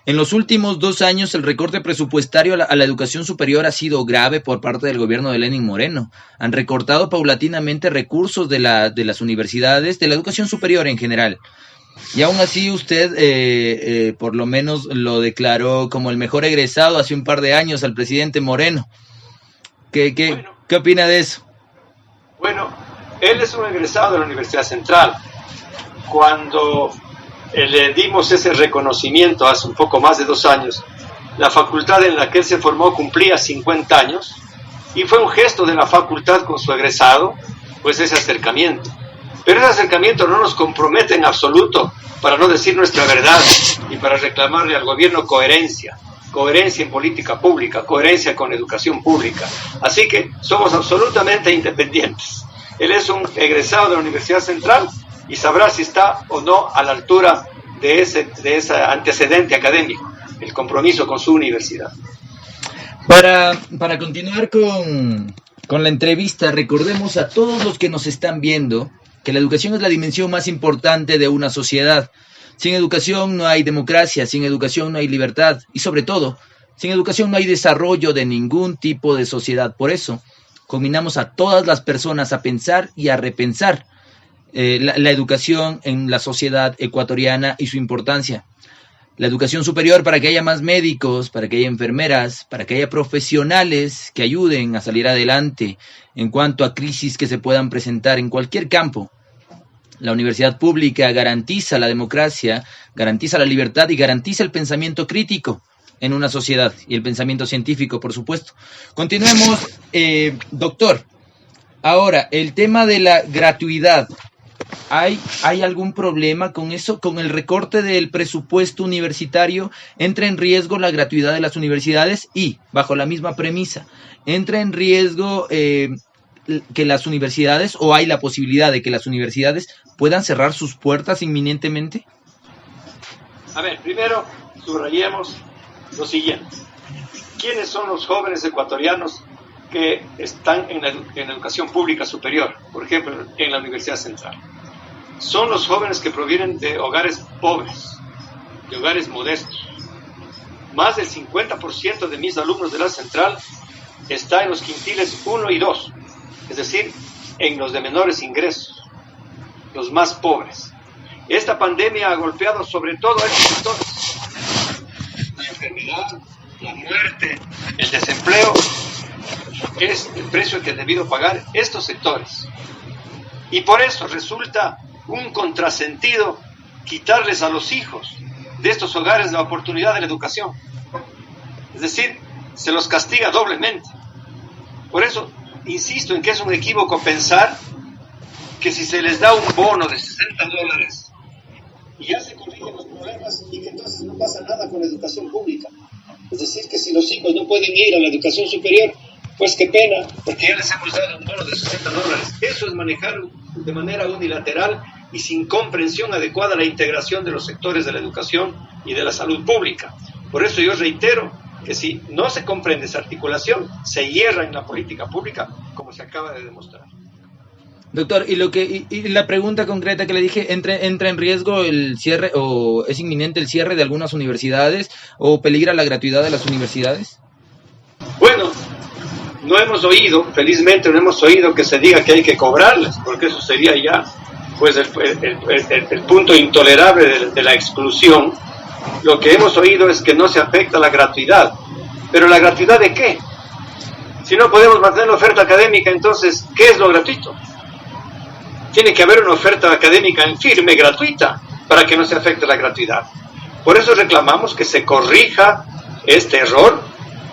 En los últimos 2 años el recorte presupuestario a la educación superior ha sido grave por parte del gobierno de Lenín Moreno. Han recortado paulatinamente recursos de las universidades, de la educación superior en general. Y aún así usted por lo menos lo declaró como el mejor egresado hace un par de años al presidente Moreno. ¿Qué opina de eso? Bueno, él es un egresado de la Universidad Central. Cuando le dimos ese reconocimiento hace un poco más de 2 años, la facultad en la que él se formó cumplía 50 años y fue un gesto de la facultad con su egresado, pues ese acercamiento. Pero ese acercamiento no nos compromete en absoluto para no decir nuestra verdad y para reclamarle al gobierno coherencia en política pública, coherencia con educación pública. Así que somos absolutamente independientes. Él es un egresado de la Universidad Central y sabrá si está o no a la altura de ese antecedente académico, el compromiso con su universidad. Para continuar con la entrevista, recordemos a todos los que nos están viendo que la educación es la dimensión más importante de una sociedad. Sin educación no hay democracia, sin educación no hay libertad y sobre todo, sin educación no hay desarrollo de ningún tipo de sociedad. Por eso, combinamos a todas las personas a pensar y a repensar la educación en la sociedad ecuatoriana y su importancia. La educación superior para que haya más médicos, para que haya enfermeras, para que haya profesionales que ayuden a salir adelante en cuanto a crisis que se puedan presentar en cualquier campo. La universidad pública garantiza la democracia, garantiza la libertad y garantiza el pensamiento crítico en una sociedad y el pensamiento científico, por supuesto. Continuemos, doctor. Ahora, el tema de la gratuidad. ¿Hay algún problema con eso? ¿Con el recorte del presupuesto universitario entra en riesgo la gratuidad de las universidades? Y, bajo la misma premisa, ¿entra en riesgo que las universidades, o hay la posibilidad de que las universidades puedan cerrar sus puertas inminentemente? A ver, primero subrayemos lo siguiente. ¿Quiénes son los jóvenes ecuatorianos que están en educación pública superior? Por ejemplo, en la Universidad Central. Son los jóvenes que provienen de hogares pobres, de hogares modestos. Más del 50% de mis alumnos de la Central está en los quintiles 1 y 2, es decir, en los de menores ingresos, los más pobres. Esta pandemia ha golpeado sobre todo a estos sectores. La enfermedad, la muerte, el desempleo es el precio que han debido pagar estos sectores. Y por eso resulta un contrasentido quitarles a los hijos de estos hogares la oportunidad de la educación. Es decir, se los castiga doblemente. Por eso insisto en que es un equívoco pensar que si se les da un bono de $60 y ya se corrigen los problemas y que entonces no pasa nada con la educación pública. Es decir, que si los hijos no pueden ir a la educación superior, pues qué pena, porque ya les hemos dado un bono de $60. Eso es manejar de manera unilateral y sin comprensión adecuada la integración de los sectores de la educación y de la salud pública. Por eso yo reitero que si no se comprende esa articulación, se hierra en la política pública, como se acaba de demostrar. Doctor, y la pregunta concreta que le dije, ¿entra en riesgo el cierre o es inminente el cierre de algunas universidades o peligra la gratuidad de las universidades? Bueno, no hemos oído, felizmente no hemos oído que se diga que hay que cobrarles, porque eso sería ya pues el punto intolerable de la exclusión. Lo que hemos oído es que no se afecta la gratuidad. ¿Pero la gratuidad de qué? Si no podemos mantener la oferta académica, entonces, ¿qué es lo gratuito? Tiene que haber una oferta académica en firme, gratuita, para que no se afecte la gratuidad. Por eso reclamamos que se corrija este error,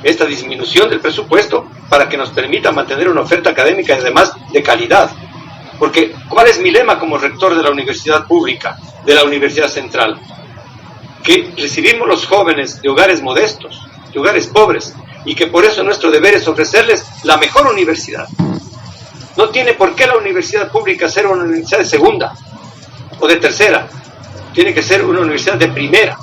esta disminución del presupuesto, para que nos permita mantener una oferta académica y además de calidad. Porque, ¿cuál es mi lema como rector de la universidad pública, de la Universidad Central? Que recibimos los jóvenes de hogares modestos, de hogares pobres, y que por eso nuestro deber es ofrecerles la mejor universidad. No tiene por qué la universidad pública ser una universidad de segunda o de tercera. Tiene que ser una universidad de primera.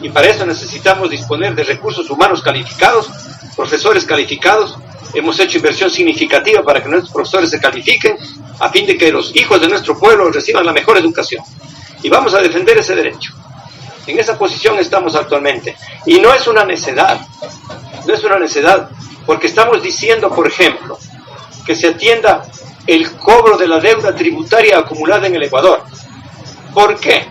Y para eso necesitamos disponer de recursos humanos calificados, profesores calificados. Hemos hecho inversión significativa para que nuestros profesores se califiquen, a fin de que los hijos de nuestro pueblo reciban la mejor educación. Y vamos a defender ese derecho. En esa posición estamos actualmente. Y no es una necedad, porque estamos diciendo, por ejemplo, que se atienda el cobro de la deuda tributaria acumulada en el Ecuador. ¿Por qué?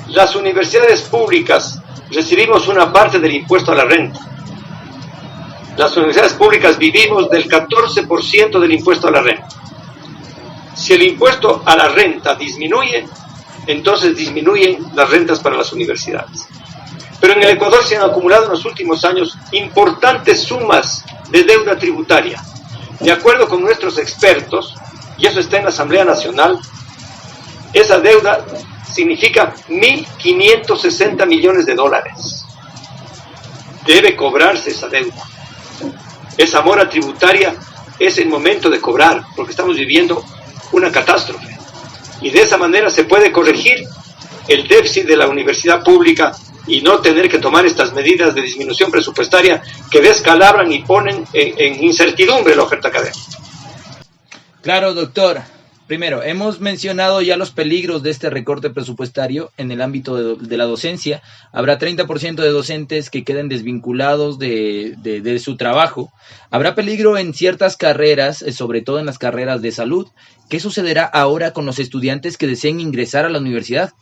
Las universidades públicas recibimos una parte del impuesto a la renta. Las universidades públicas vivimos del 14% del impuesto a la renta. Si el impuesto a la renta disminuye, entonces disminuyen las rentas para las universidades. Pero en el Ecuador se han acumulado en los últimos años importantes sumas de deuda tributaria. De acuerdo con nuestros expertos, y eso está en la Asamblea Nacional, esa deuda significa 1.560 millones de dólares. Debe cobrarse esa deuda. Esa mora tributaria es el momento de cobrar, porque estamos viviendo una catástrofe. Y de esa manera se puede corregir el déficit de la universidad pública y no tener que tomar estas medidas de disminución presupuestaria que descalabran y ponen en incertidumbre la oferta académica. Claro, doctor. Primero, hemos mencionado ya los peligros de este recorte presupuestario en el ámbito de la docencia. Habrá 30% de docentes que queden desvinculados de su trabajo. Habrá peligro en ciertas carreras, sobre todo en las carreras de salud. ¿Qué sucederá ahora con los estudiantes que deseen ingresar a la universidad?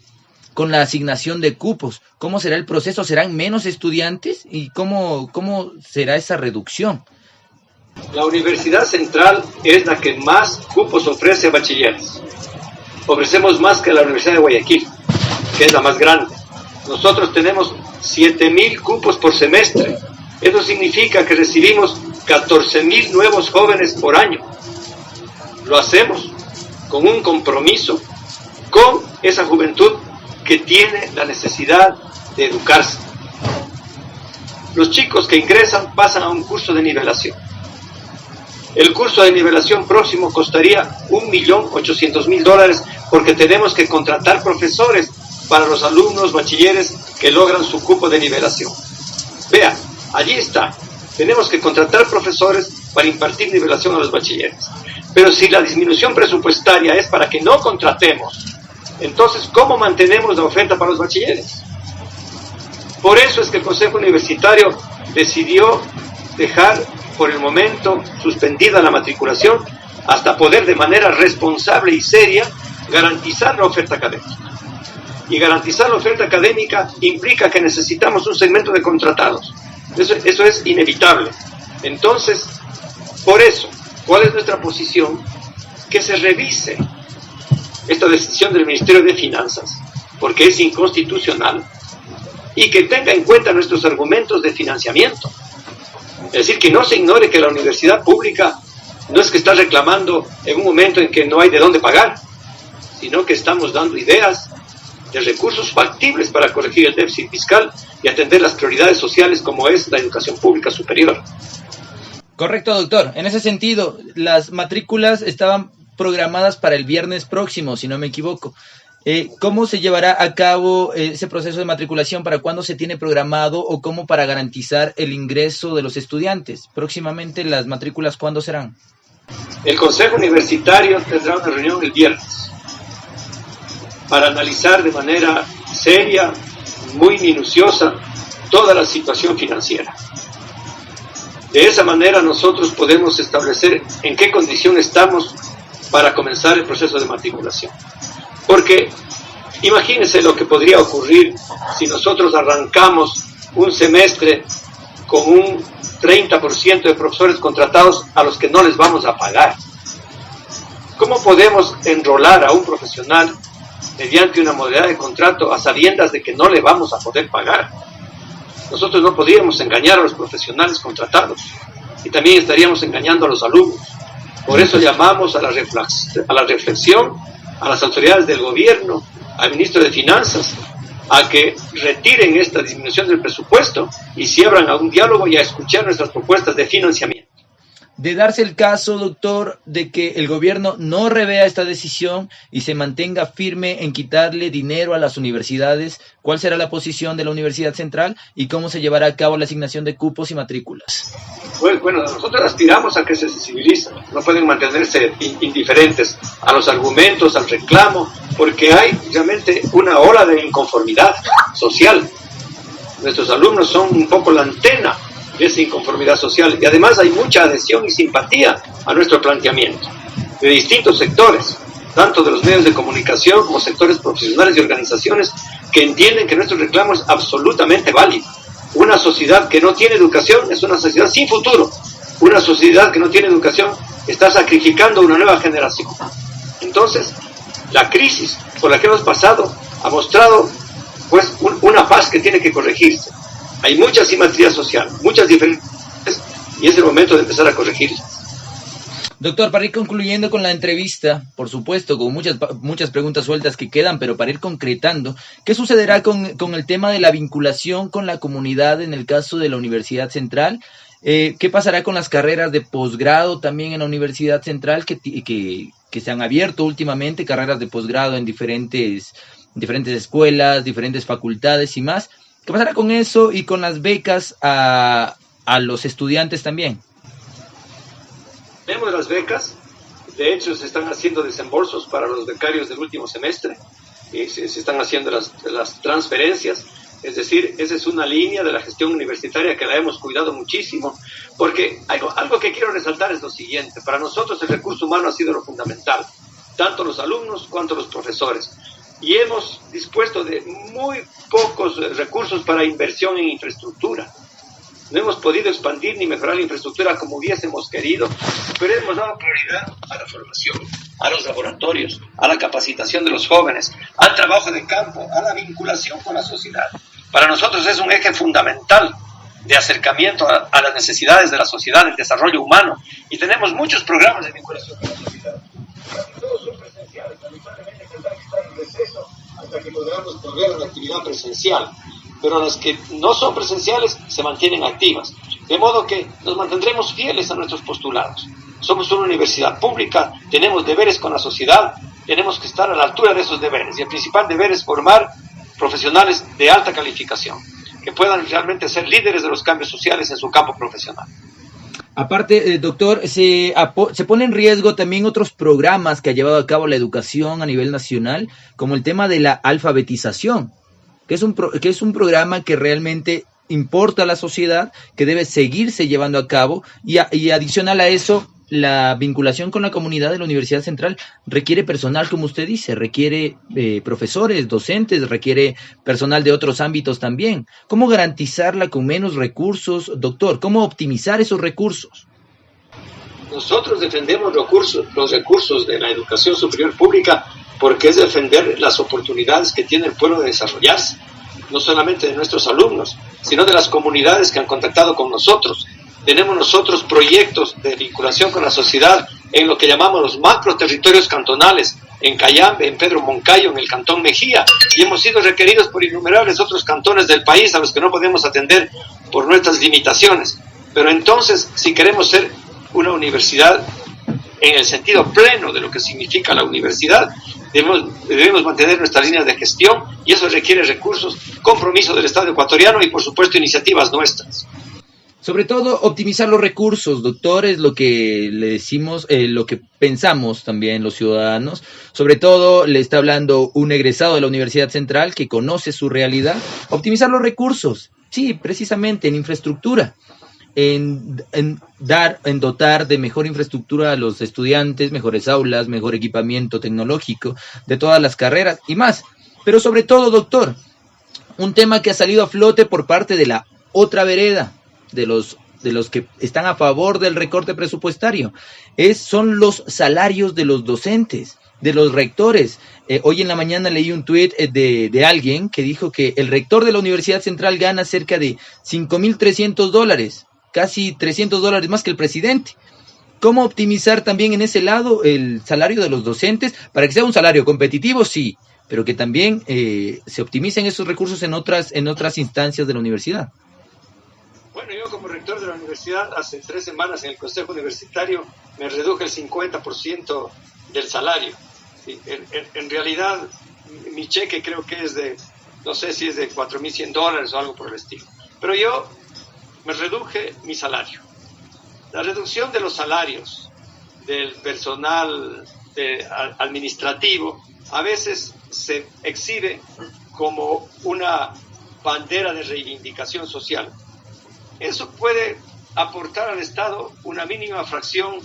Con la asignación de cupos, ¿cómo será el proceso? ¿Serán menos estudiantes? ¿Y cómo será esa reducción? La Universidad Central es la que más cupos ofrece a bachilleres. Ofrecemos más que la Universidad de Guayaquil, que es la más grande. Nosotros tenemos 7.000 cupos por semestre. Eso significa que recibimos 14.000 nuevos jóvenes por año. Lo hacemos con un compromiso con esa juventud que tiene la necesidad de educarse. Los chicos que ingresan pasan a un curso de nivelación. El curso de nivelación próximo costaría $1.800.000 porque tenemos que contratar profesores para los alumnos bachilleres que logran su cupo de nivelación. Vea, allí está. Tenemos que contratar profesores para impartir nivelación a los bachilleres. Pero si la disminución presupuestaria es para que no contratemos, entonces, ¿cómo mantenemos la oferta para los bachilleres? Por eso es que el Consejo Universitario decidió dejar por el momento suspendida la matriculación hasta poder de manera responsable y seria garantizar la oferta académica. Y garantizar la oferta académica implica que necesitamos un segmento de contratados. Eso es inevitable. Entonces, por eso, ¿cuál es nuestra posición? Que se revise esta decisión del Ministerio de Finanzas, porque es inconstitucional, y que tenga en cuenta nuestros argumentos de financiamiento. Es decir, que no se ignore que la universidad pública no es que está reclamando en un momento en que no hay de dónde pagar, sino que estamos dando ideas de recursos factibles para corregir el déficit fiscal y atender las prioridades sociales como es la educación pública superior. Correcto, doctor. En ese sentido, las matrículas estaban programadas para el viernes próximo, si no me equivoco. ¿Cómo se llevará a cabo ese proceso de matriculación? ¿Para cuándo se tiene programado o cómo para garantizar el ingreso de los estudiantes? Próximamente, ¿las matrículas cuándo serán? El Consejo Universitario tendrá una reunión el viernes para analizar de manera seria, muy minuciosa, toda la situación financiera. De esa manera nosotros podemos establecer en qué condición estamos para comenzar el proceso de matriculación. Porque imagínense lo que podría ocurrir si nosotros arrancamos un semestre con un 30% de profesores contratados a los que no les vamos a pagar. ¿Cómo podemos enrolar a un profesional mediante una modalidad de contrato a sabiendas de que no le vamos a poder pagar? Nosotros no podríamos engañar a los profesionales contratados y también estaríamos engañando a los alumnos. Por eso llamamos a la reflexión a las autoridades del gobierno, al ministro de Finanzas, a que retiren esta disminución del presupuesto y se abran a un diálogo y a escuchar nuestras propuestas de financiamiento. De darse el caso, doctor, de que el gobierno no revea esta decisión y se mantenga firme en quitarle dinero a las universidades, ¿cuál será la posición de la Universidad Central y cómo se llevará a cabo la asignación de cupos y matrículas? Bueno, nosotros aspiramos a que se sensibilicen, no pueden mantenerse indiferentes a los argumentos, al reclamo porque hay realmente una ola de inconformidad social. Nuestros alumnos son un poco la antena de esa inconformidad social y además hay mucha adhesión y simpatía a nuestro planteamiento de distintos sectores, tanto de los medios de comunicación como sectores profesionales y organizaciones que entienden que nuestro reclamo es absolutamente válido. Una sociedad que no tiene educación es una sociedad sin futuro. Una sociedad que no tiene educación está sacrificando una nueva generación. Entonces, la crisis por la que hemos pasado ha mostrado pues una faz que tiene que corregirse. Hay mucha simetría social, muchas diferencias, y es el momento de empezar a corregirlas. Doctor, para ir concluyendo con la entrevista, por supuesto, con muchas preguntas sueltas que quedan, pero para ir concretando, ¿qué sucederá con el tema de la vinculación con la comunidad en el caso de la Universidad Central? ¿Qué pasará con las carreras de posgrado también en la Universidad Central que se han abierto últimamente, carreras de posgrado en diferentes escuelas, diferentes facultades y más? ¿Qué pasará con eso y con las becas a los estudiantes también? Tenemos las becas, de hecho se están haciendo desembolsos para los becarios del último semestre, y se están haciendo las transferencias, es decir, esa es una línea de la gestión universitaria que la hemos cuidado muchísimo, porque algo que quiero resaltar es lo siguiente: para nosotros el recurso humano ha sido lo fundamental, tanto los alumnos cuanto los profesores, y hemos dispuesto de muy pocos recursos para inversión en infraestructura. No hemos podido expandir ni mejorar la infraestructura como hubiésemos querido, pero hemos dado prioridad a la formación, a los laboratorios, a la capacitación de los jóvenes, al trabajo de campo, a la vinculación con la sociedad. Para nosotros es un eje fundamental de acercamiento a las necesidades de la sociedad, del desarrollo humano, y tenemos muchos programas de vinculación con la sociedad. Casi todos son presenciales, lamentablemente tendrán que estar en receso hasta que podamos volver a la actividad presencial, pero las que no son presenciales se mantienen activas, de modo que nos mantendremos fieles a nuestros postulados. Somos una universidad pública, tenemos deberes con la sociedad, tenemos que estar a la altura de esos deberes, y el principal deber es formar profesionales de alta calificación, que puedan realmente ser líderes de los cambios sociales en su campo profesional. Aparte, doctor, se pone en riesgo también otros programas que ha llevado a cabo la educación a nivel nacional, como el tema de la alfabetización, que es un programa que realmente importa a la sociedad, que debe seguirse llevando a cabo, y adicional a eso, la vinculación con la comunidad de la Universidad Central requiere personal, como usted dice, requiere profesores, docentes, requiere personal de otros ámbitos también. ¿Cómo garantizarla con menos recursos, doctor? ¿Cómo optimizar esos recursos? Nosotros defendemos los recursos de la educación superior pública porque es defender las oportunidades que tiene el pueblo de desarrollarse, no solamente de nuestros alumnos, sino de las comunidades que han contactado con nosotros. Tenemos nosotros proyectos de vinculación con la sociedad en lo que llamamos los macro territorios cantonales, en Cayambe, en Pedro Moncayo, en el Cantón Mejía, y hemos sido requeridos por innumerables otros cantones del país a los que no podemos atender por nuestras limitaciones. Pero entonces, si queremos ser una universidad en el sentido pleno de lo que significa la universidad, debemos mantener nuestra línea de gestión, y eso requiere recursos, compromiso del Estado ecuatoriano y, por supuesto, iniciativas nuestras. Sobre todo, optimizar los recursos, doctor, es lo que le decimos, lo que pensamos también los ciudadanos. Sobre todo, le está hablando un egresado de la Universidad Central que conoce su realidad. Optimizar los recursos, sí, precisamente en infraestructura, en dotar de mejor infraestructura a los estudiantes, mejores aulas, mejor equipamiento tecnológico de todas las carreras y más. Pero sobre todo, doctor, un tema que ha salido a flote por parte de la otra vereda, de los que están a favor del recorte presupuestario, son los salarios de los docentes, de los rectores. Hoy en la mañana leí un tuit de alguien que dijo que el rector de la Universidad Central gana cerca de $5,300, casi $300 más que el presidente. ¿Cómo optimizar también en ese lado el salario de los docentes para que sea un salario competitivo? Sí, pero que también se optimicen esos recursos en otras instancias de la universidad. Bueno, yo como rector de la universidad, hace 3 semanas en el Consejo Universitario me reduje el 50% del salario. Sí, en realidad, mi cheque creo que es no sé si es de $4,100 o algo por el estilo. Pero yo me reduje mi salario. La reducción de los salarios del personal administrativo a veces se exhibe como una bandera de reivindicación social. Eso puede aportar al Estado una mínima fracción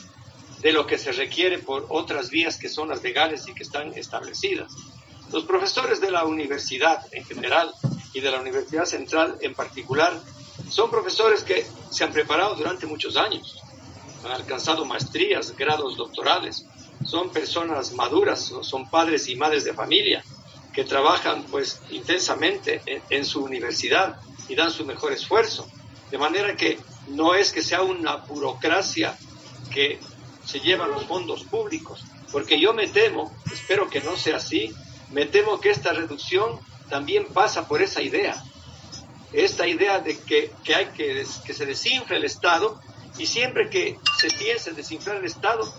de lo que se requiere por otras vías que son las legales y que están establecidas. Los profesores de la universidad en general y de la Universidad Central en particular son profesores que se han preparado durante muchos años, han alcanzado maestrías, grados doctorales, son personas maduras, son padres y madres de familia que trabajan pues intensamente en su universidad y dan su mejor esfuerzo, de manera que no es que sea una burocracia que se lleva los fondos públicos, porque yo me temo, espero que no sea así, me temo que esta reducción también pasa por esa idea, esta idea de que hay que se desinfle el Estado, y siempre que se piensa en desinflar el Estado,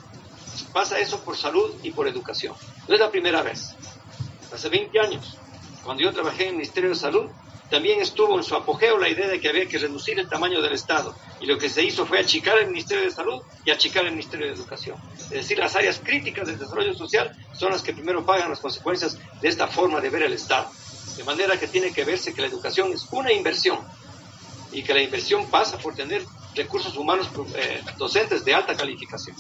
pasa eso por salud y por educación. No es la primera vez. Hace 20 años, cuando yo trabajé en el Ministerio de Salud, también estuvo en su apogeo la idea de que había que reducir el tamaño del Estado. Y lo que se hizo fue achicar el Ministerio de Salud y achicar el Ministerio de Educación. Es decir, las áreas críticas del desarrollo social son las que primero pagan las consecuencias de esta forma de ver el Estado. De manera que tiene que verse que la educación es una inversión y que la inversión pasa por tener recursos humanos docentes de alta calificación.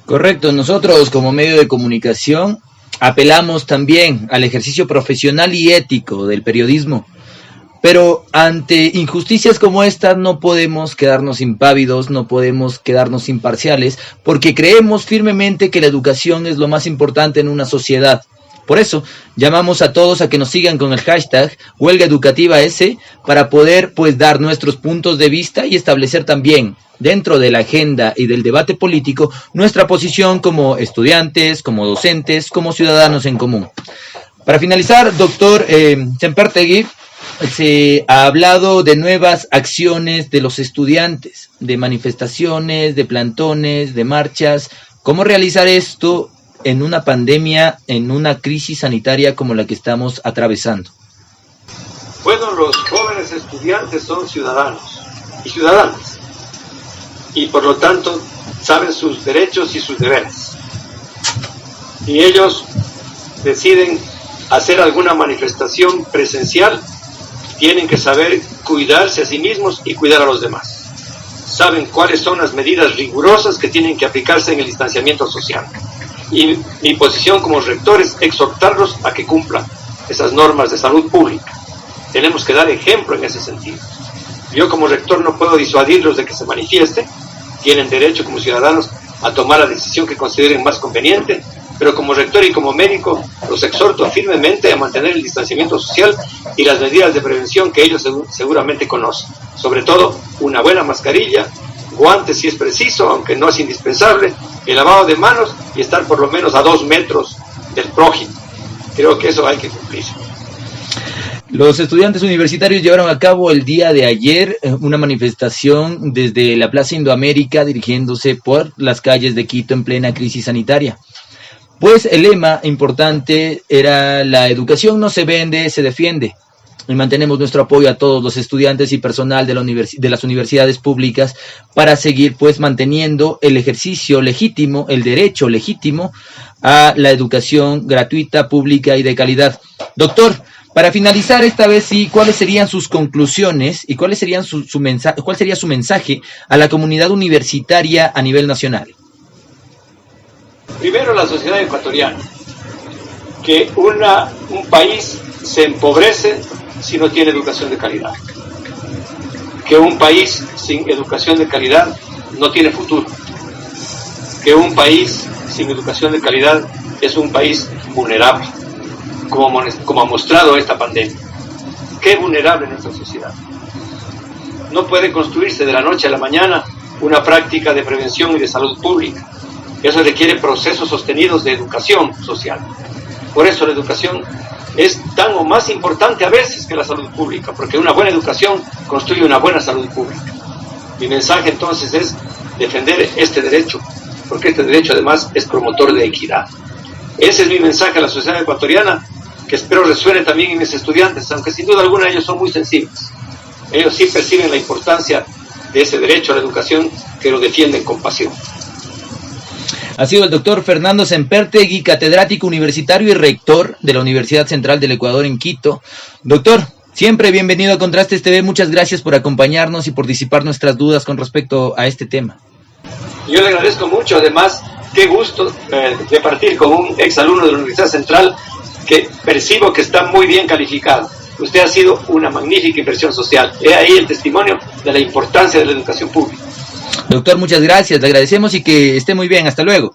Correcto, nosotros como medio de comunicación apelamos también al ejercicio profesional y ético del periodismo, pero ante injusticias como estas no podemos quedarnos impávidos, no podemos quedarnos imparciales, porque creemos firmemente que la educación es lo más importante en una sociedad. Por eso, llamamos a todos a que nos sigan con el hashtag #HuelgaEducativaS para poder pues dar nuestros puntos de vista y establecer también dentro de la agenda y del debate político nuestra posición como estudiantes, como docentes, como ciudadanos en común. Para finalizar, doctor Sempertegui, se ha hablado de nuevas acciones de los estudiantes, de manifestaciones, de plantones, de marchas. ¿Cómo realizar esto en una pandemia, en una crisis sanitaria como la que estamos atravesando? Bueno, los jóvenes estudiantes son ciudadanos y ciudadanas, y por lo tanto saben sus derechos y sus deberes. Y ellos deciden hacer alguna manifestación presencial, tienen que saber cuidarse a sí mismos y cuidar a los demás. Saben cuáles son las medidas rigurosas que tienen que aplicarse en el distanciamiento social. Y mi posición como rector es exhortarlos a que cumplan esas normas de salud pública. Tenemos que dar ejemplo en ese sentido. Yo como rector no puedo disuadirlos de que se manifiesten, tienen derecho como ciudadanos a tomar la decisión que consideren más conveniente, pero como rector y como médico los exhorto firmemente a mantener el distanciamiento social y las medidas de prevención que ellos seguramente conocen. Sobre todo, una buena mascarilla, guantes si es preciso, aunque no es indispensable, el lavado de manos y estar por lo menos a 2 metros del prójimo. Creo que eso hay que cumplir. Los estudiantes universitarios llevaron a cabo el día de ayer una manifestación desde la Plaza Indoamérica dirigiéndose por las calles de Quito en plena crisis sanitaria. Pues el lema importante era: la educación no se vende, se defiende. Y mantenemos nuestro apoyo a todos los estudiantes y personal de las universidades públicas para seguir pues manteniendo el ejercicio legítimo, el derecho legítimo a la educación gratuita, pública y de calidad. Doctor, para finalizar esta vez sí, ¿cuáles serían sus conclusiones y cuál sería su mensaje a la comunidad universitaria a nivel nacional? Primero, la sociedad ecuatoriana, que un país se empobrece si no tiene educación de calidad, que un país sin educación de calidad no tiene futuro, que un país sin educación de calidad es un país vulnerable, como ha mostrado esta pandemia. Qué vulnerable es nuestra sociedad. No puede construirse de la noche a la mañana una práctica de prevención y de salud pública. Eso requiere procesos sostenidos de educación social. Por eso la educación es tan o más importante a veces que la salud pública, porque una buena educación construye una buena salud pública. Mi mensaje entonces es defender este derecho, porque este derecho además es promotor de equidad. Ese es mi mensaje a la sociedad ecuatoriana, que espero resuene también en mis estudiantes, aunque sin duda alguna ellos son muy sensibles. Ellos sí perciben la importancia de ese derecho a la educación, que lo defienden con pasión. Ha sido el doctor Fernando Sempertegui, catedrático universitario y rector de la Universidad Central del Ecuador en Quito. Doctor, siempre bienvenido a Contrastes TV. Muchas gracias por acompañarnos y por disipar nuestras dudas con respecto a este tema. Yo le agradezco mucho, además, qué gusto de partir con un exalumno de la Universidad Central que percibo que está muy bien calificado. Usted ha sido una magnífica inversión social. He ahí el testimonio de la importancia de la educación pública. Doctor, muchas gracias, le agradecemos y que esté muy bien. Hasta luego.